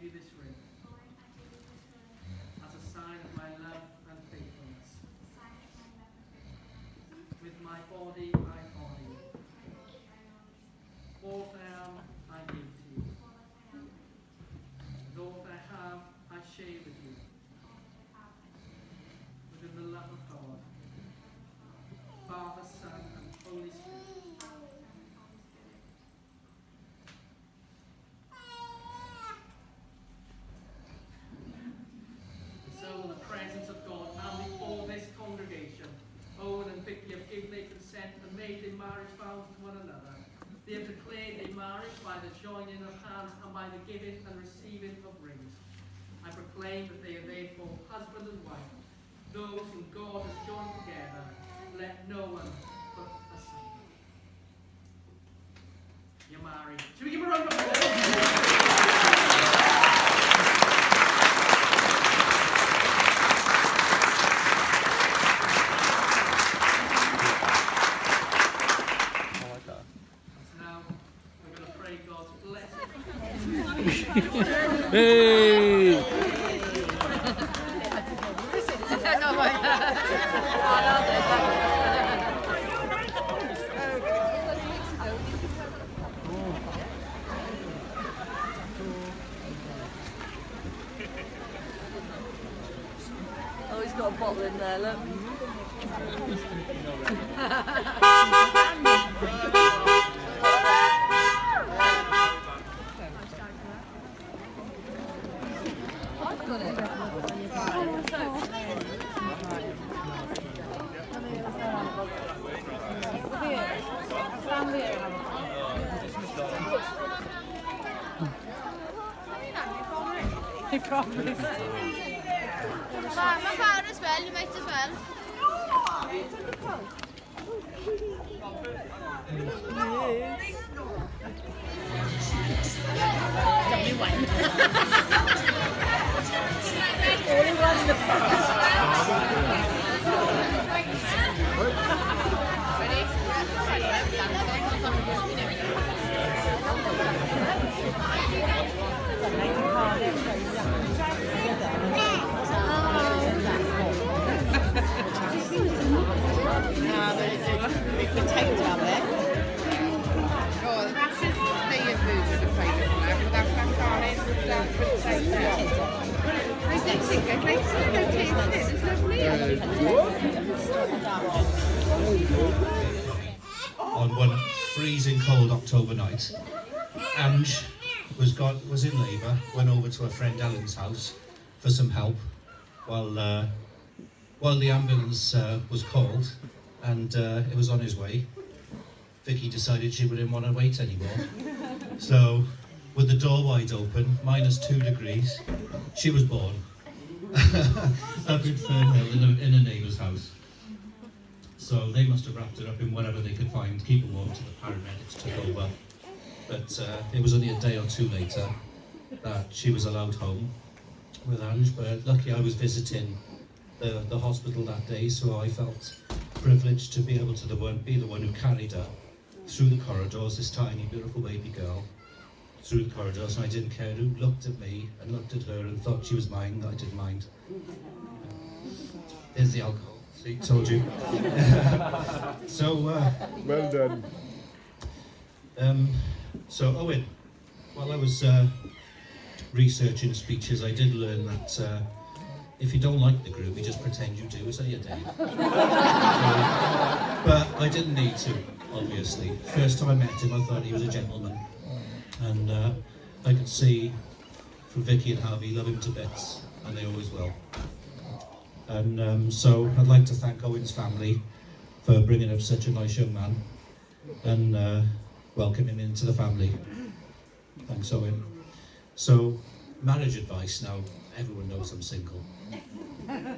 you this ring as a sign of my love and faithfulness. With my body I honor you. All that I am, I give to you. And all that I have, I share with you. Within the love of God, Father, Son, and Holy Spirit. In the presence of God and before this congregation, Owen and Vicky have given their consent and made their marriage vows to one another. They have declared their marriage by the joining of hands and by the giving and receiving of rings. I proclaim that they are therefore husband and wife, those whom God has joined together. Let no one put asunder. You're married. Should we give a round of applause? Hey! Oh, he's got a bottle in there, look. Mamma har det väl, du vet det väl. On one freezing cold October night, Ange was in labour, went over to her friend Ellen's house for some help while the ambulance was called and it was on his way. Vicky decided she wouldn't want to wait anymore. So, with the door wide open, -2 degrees, she was born up in Fernhill in a neighbour's house. So they must have wrapped her up in whatever they could find, keep her warm till the paramedics took over. But it was only a day or two later that she was allowed home with Ange, but luckily I was visiting the hospital that day, so I felt privileged to be able to be the one who carried her through the corridors, this tiny beautiful baby girl, through the corridors, and I didn't care who looked at me and looked at her and thought she was mine. I didn't mind. There's the alcohol. See, told you. So, Well done. So Owen, while I was researching speeches, I did learn that if you don't like the group, you just pretend you do. Is that your day? But I didn't need to, obviously. First time I met him, I thought he was a gentleman. And I could see from Vicky and Harvey, love him to bits, and they always will. And so I'd like to thank Owen's family for bringing up such a nice young man and welcoming him into the family. Thanks, Owen. So, marriage advice. Now, everyone knows I'm single.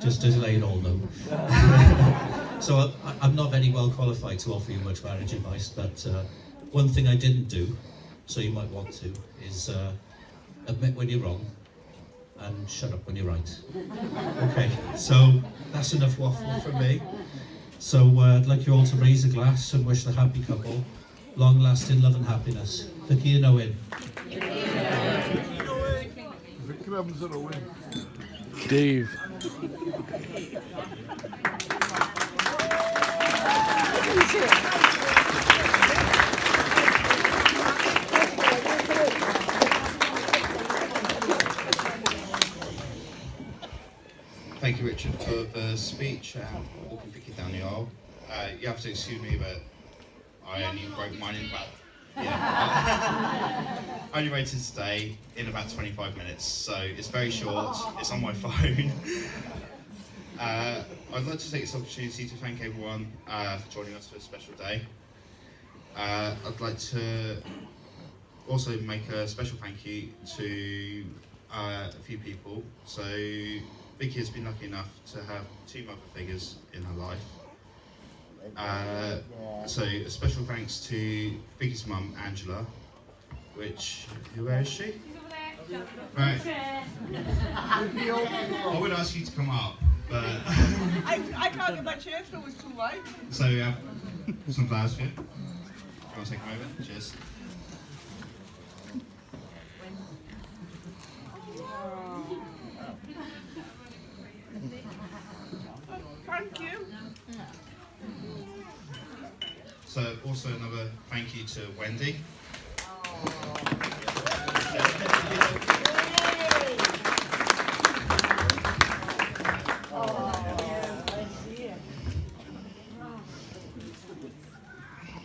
Just to let you all know. So I'm not very well qualified to offer you much marriage advice, but one thing I didn't do, so you might want to, is admit when you're wrong and shut up when you're right. Okay, so that's enough waffle from me. So I'd like you all to raise a glass and wish the happy couple long-lasting love and happiness. Vicky and Owen. can have them to win. Dave. Thank you, Richard, for the speech and walking Vicky down the aisle. You have to excuse me, but I only wrote mine in about. Yeah. I only wrote it today in about 25 minutes, so it's very short. It's on my phone. I'd like to take this opportunity to thank everyone for joining us for this special day. I'd like to also make a special thank you to a few people. So Vicky has been lucky enough to have 2 mother figures in her life. So a special thanks to Vicky's mum, Angela, where is she? Right. I would ask you to come up, but... I can't get my chair through, it's too light. So we have some flowers for you. Do you want to take them over? Cheers. Thank you. So also another thank you to Wendy.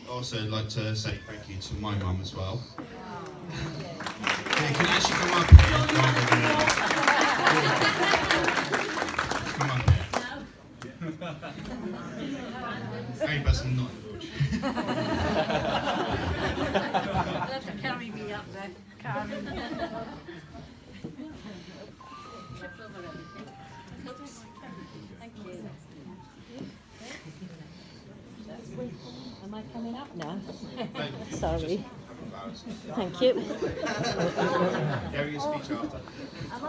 Also I'd like to say thank you to my mum as well. You can actually come up here rather than come up here. Only person not in the wheelchair. Carry me up there. Carry me. Thank you. Am I coming up now? Sorry. Thank you. Gary, your speech after. Am I?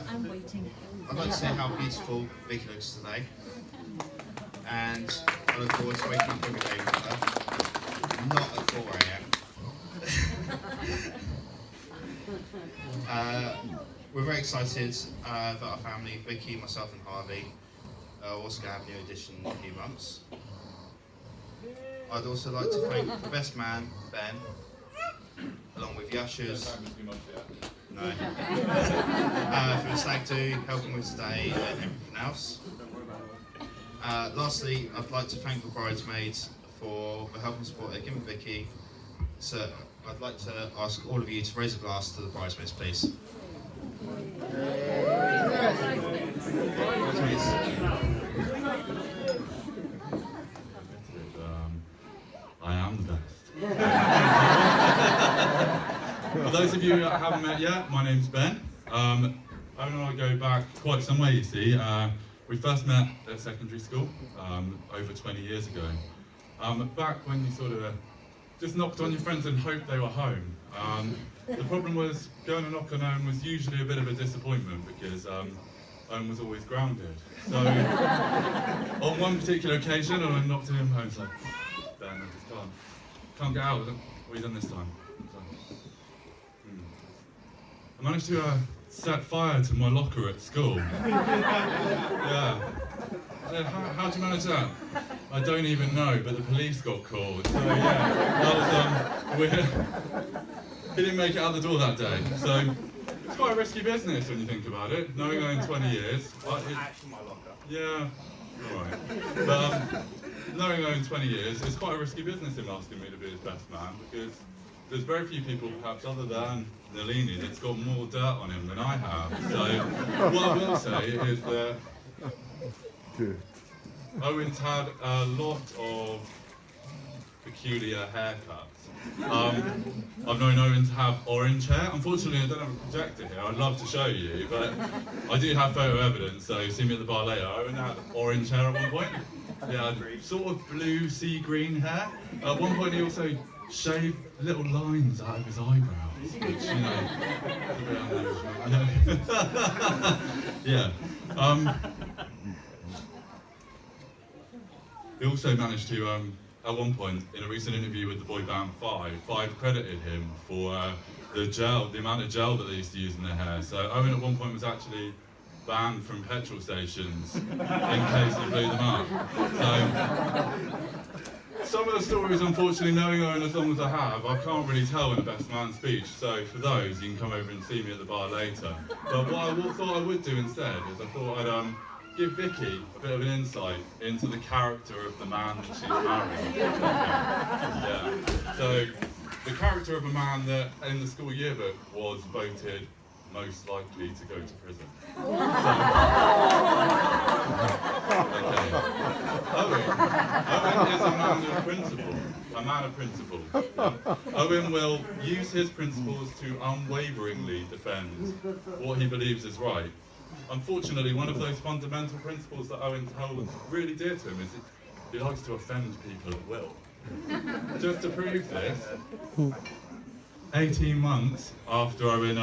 I'm waiting. I'd like to say how beautiful Vicky looks today, and I look forward to waking up every day with her. Not at 4 a.m. We're very excited that our family, Vicky, myself and Harvey, are also going to have a new addition in a few months. I'd also like to thank the best man, Ben, along with the ushers. No. For the stag do, helping with today and everything else. Lastly, I'd like to thank the bridesmaids for the help and support they've given Vicky. So I'd like to ask all of you to raise a glass to the bridesmaids, please. Bridesmaids. I am the best. For those of you that haven't met yet, my name's Ben. Owen and I go back quite some way, you see. We first met at secondary school over 20 years ago. Back when you sort of just knocked on your friends and hoped they were home. The problem was going to knock on Owen was usually a bit of a disappointment because Owen was always grounded. So on one particular occasion, I knocked on him home and was like, Ben, I just can't get out. What have you done this time? I managed to set fire to my locker at school. Yeah. How'd you manage that? I don't even know, but the police got called. So yeah, that was weird. He didn't make it out the door that day. So it's quite a risky business when you think about it. Knowing I in 20 years. Actually, my locker. Yeah. Alright. But knowing I in 20 years, it's quite a risky business him asking me to be his best man because there's very few people, perhaps other than Nalini, that's got more dirt on him than I have. So what I will say is that Owen's had a lot of peculiar haircuts. I've known Owen to have orange hair. Unfortunately, I don't have a projector here. I'd love to show you, but I do have photo evidence, so you'll see me at the bar later. Owen had orange hair at one point. Yeah, sort of blue sea green hair. At one point, he also shaved little lines out of his eyebrows, which, you know, is a bit unusual. Yeah. he also managed to, at one point, in a recent interview with the boy band Five credited him for the amount of gel that they used to use in their hair. So Owen at one point was actually banned from petrol stations in case he blew them up. So some of the stories, unfortunately, knowing Owen as long as I have, I can't really tell in a best man speech. So for those, you can come over and see me at the bar later. But what I thought I would do instead is I thought I'd give Vicky a bit of an insight into the character of the man that she's married. Yeah. So the character of a man that in the school yearbook was voted most likely to go to prison. Okay. Owen is a man of principle. Owen will use his principles to unwaveringly defend what he believes is right. Unfortunately, one of those fundamental principles that Owen holds really dear to him is he likes to offend people at will. Just to prove this, 18 months after Owen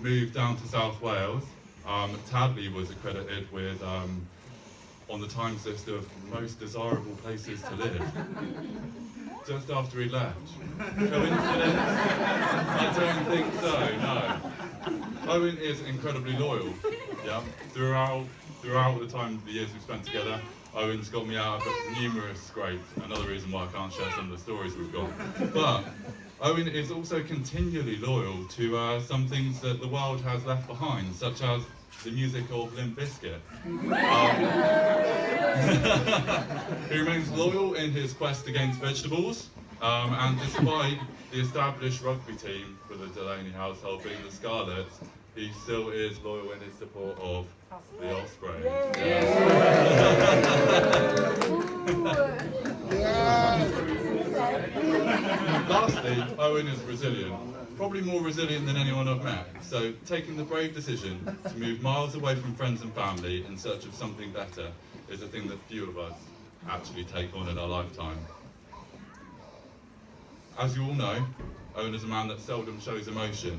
moved down to South Wales, Tadley was accredited with on the Times list of most desirable places to live. Just after he left. Coincidence? I don't think so, no. Owen is incredibly loyal. Yeah. Throughout the time, the years we've spent together, Owen's got me out of numerous scrapes. Another reason why I can't share some of the stories we've got. But Owen is also continually loyal to some things that the world has left behind, such as the music of Limp Bizkit. He remains loyal in his quest against vegetables, and despite the established rugby team for the Delaney household being the Scarlets, he still is loyal in his support of the Ospreys. Lastly, Owen is resilient. Probably more resilient than anyone I've met. So, taking the brave decision to move miles away from friends and family in search of something better is a thing that few of us actually take on in our lifetime. As you all know, Owen is a man that seldom shows emotion,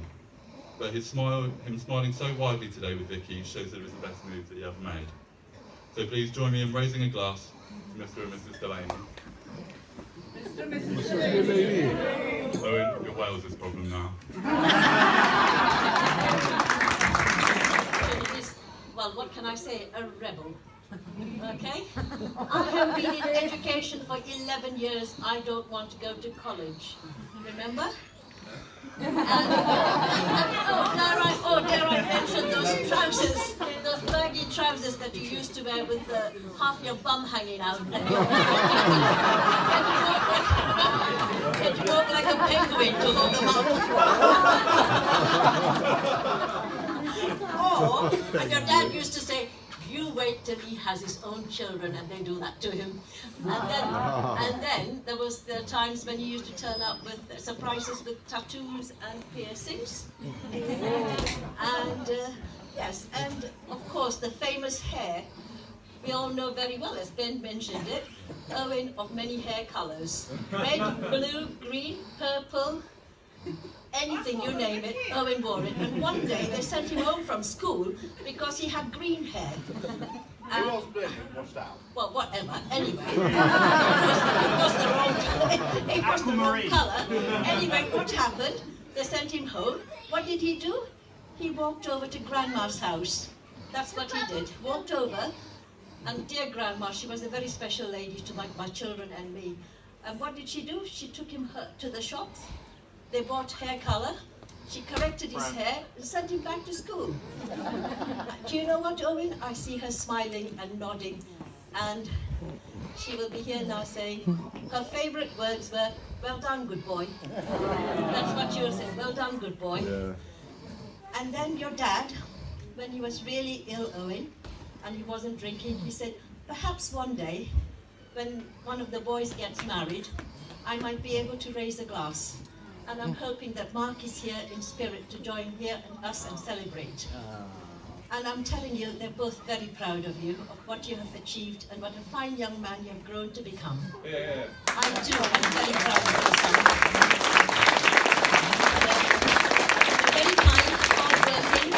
but him smiling so widely today with Vicky shows that it was the best move that he ever made. So please join me in raising a glass to Mr. and Mrs. Delaney. Mr. and Mrs. Delaney. Owen, you're Wales's problem now. It is, well, what can I say? A rebel. Okay? I have been in education for 11 years. I don't want to go to college. Remember? And, dare I mention those trousers, those baggy trousers that you used to wear with half your bum hanging out. And you walk like a penguin to hold them up. And your dad used to say, you wait till he has his own children and they do that to him. And then there was the times when he used to turn up with surprises with tattoos and piercings. And yes, and of course the famous hair, we all know very well, as Ben mentioned it, Owen of many hair colours. Red, blue, green, purple, anything, you name it, Owen wore it. And one day they sent him home from school because he had green hair. And, well, whatever, anyway. It was the wrong colour. Anyway, what happened? They sent him home. What did he do? He walked over to Grandma's house. That's what he did. Walked over, and dear Grandma, she was a very special lady to my children and me. And what did she do? She took him to the shops. They bought hair colour, she corrected his hair and sent him back to school. Do you know what, Owen? I see her smiling and nodding, and she will be here now saying her favourite words were, well done, good boy. That's what she will say, well done, good boy. Yeah. And then your dad, when he was really ill, Owen, and he wasn't drinking, he said, perhaps one day, when one of the boys gets married, I might be able to raise a glass. And I'm hoping that Mark is here in spirit to join here and us and celebrate. And I'm telling you, they're both very proud of you, of what you have achieved and what a fine young man you have grown to become. Yeah. I too am very proud of your son. A very kind, hard-working,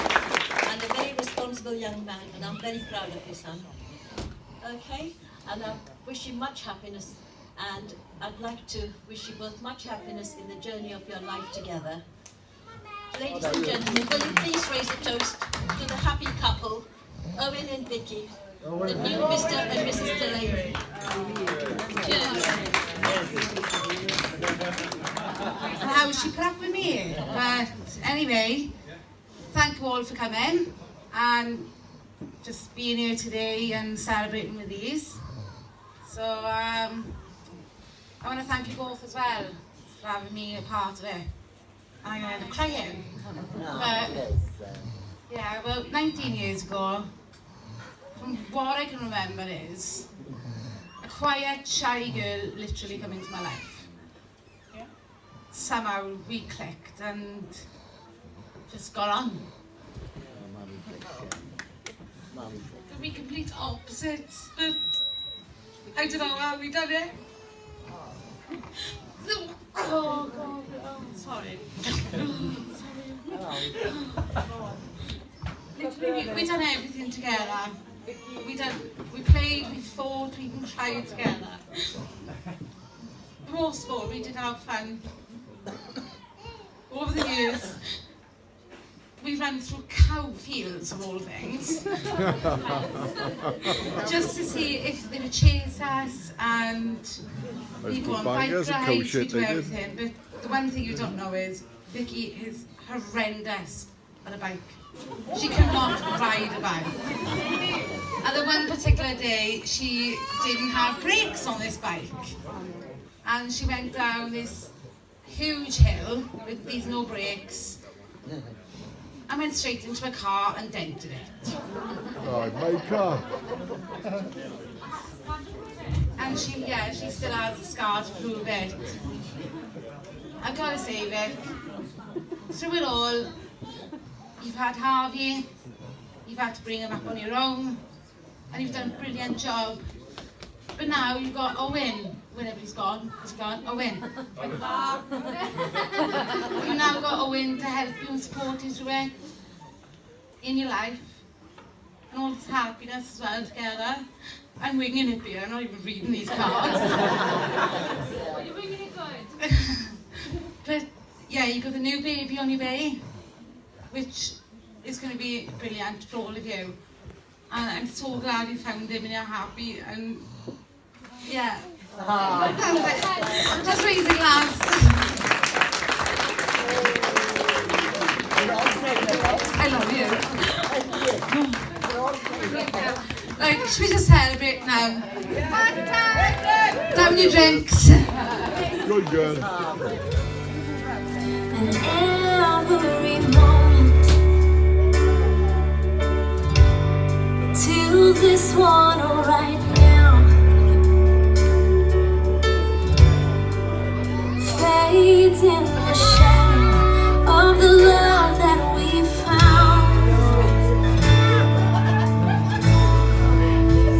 and a very responsible young man, and I'm very proud of your son. Okay? And I wish you much happiness, and I'd like to wish you both much happiness in the journey of your life together. Ladies and gentlemen, will you please raise a toast to the happy couple, Owen and Vicky, the new Mr. and Mrs. Delaney. Cheers. And how she put up with me. But anyway, thank you all for coming and just being here today and celebrating with these. So I want to thank you both as well for having me a part of it. And I'm going to end up crying. But yeah, well, 19 years ago, from what I can remember is a quiet, shy girl literally come into my life. Somehow we clicked and just got on. We complete opposites, but I don't know how we done it. Oh God, sorry. Literally, we done everything together. We played, we fought, we even cried together. Most of all, we did have fun. Over the years, we ran through cow fields of all things, just to see if they would chase us, and we'd go on bike rides, we'd do everything. But the one thing you don't know is Vicky is horrendous on a bike. She cannot ride a bike. And the one particular day, she didn't have brakes on this bike, and she went down this huge hill with these no brakes. I went straight into a car and dented it. Oh, my car. And she still has a scar to prove it. I've got to say, Vic, through it all, you've had Harvey, you've had to bring him up on your own, and you've done a brilliant job. But now you've got Owen. Whenever he's gone, Owen. You've now got Owen to help you and support you through it in your life. And all this happiness as well together. I'm winging it here, I'm not even reading these cards. You're winging it good. But yeah, you've got the new baby on your way, which is going to be brilliant for all of you. And I'm so glad you found him and you're happy. And yeah. Just raise a glass. I love you. Right, should we just celebrate now? Down your drinks. Good girl. And every moment till this one right now fades in the shadow of the love that we found.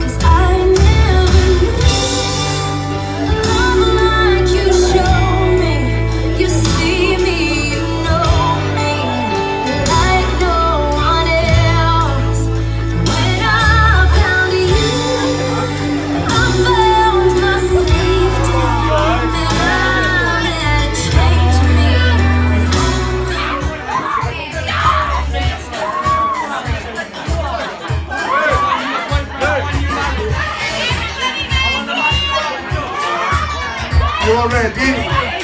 'Cause I never knew love like you show me. You see me, you know me like no one else. When I found you, I found my safety. You are ready?